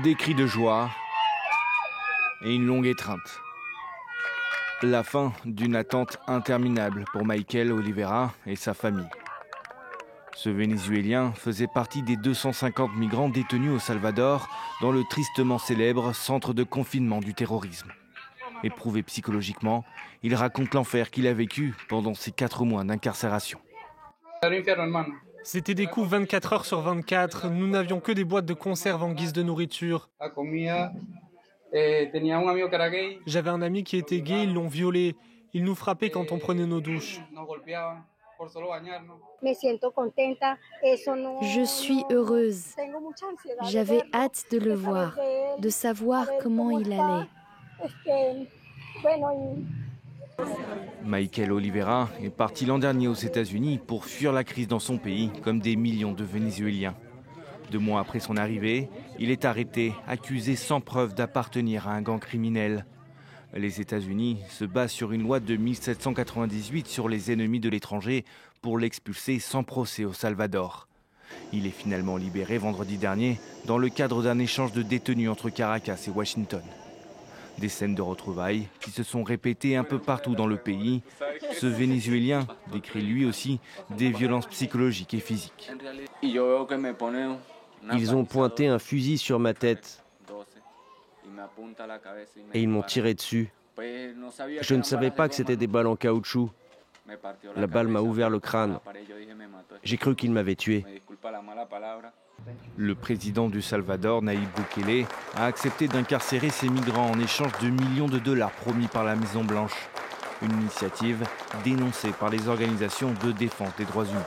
Des cris de joie et une longue étreinte. La fin d'une attente interminable pour Michael Oliveira et sa famille. Ce Vénézuélien faisait partie des 250 migrants détenus au Salvador dans le tristement célèbre centre de confinement du terrorisme. Éprouvé psychologiquement, il raconte l'enfer qu'il a vécu pendant ces 4 mois d'incarcération. C'était des coups 24 heures sur 24. Nous n'avions que des boîtes de conserve en guise de nourriture. J'avais un ami qui était gay, ils l'ont violé. Ils nous frappaient quand on prenait nos douches. Je suis heureuse. J'avais hâte de le voir, de savoir comment il allait. Michael Oliveira est parti l'an dernier aux États-Unis pour fuir la crise dans son pays, comme des millions de Vénézuéliens. 2 mois après son arrivée, il est arrêté, accusé sans preuve d'appartenir à un gang criminel. Les États-Unis se basent sur une loi de 1798 sur les ennemis de l'étranger pour l'expulser sans procès au Salvador. Il est finalement libéré vendredi dernier dans le cadre d'un échange de détenus entre Caracas et Washington. Des scènes de retrouvailles qui se sont répétées un peu partout dans le pays. Ce Vénézuélien décrit lui aussi des violences psychologiques et physiques. Ils ont pointé un fusil sur ma tête et ils m'ont tiré dessus. Je ne savais pas que c'était des balles en caoutchouc. La balle m'a ouvert le crâne. J'ai cru qu'ils m'avaient tué. Le président du Salvador, Nayib Bukele, a accepté d'incarcérer ces migrants en échange de millions de dollars promis par la Maison-Blanche. Une initiative dénoncée par les organisations de défense des droits humains.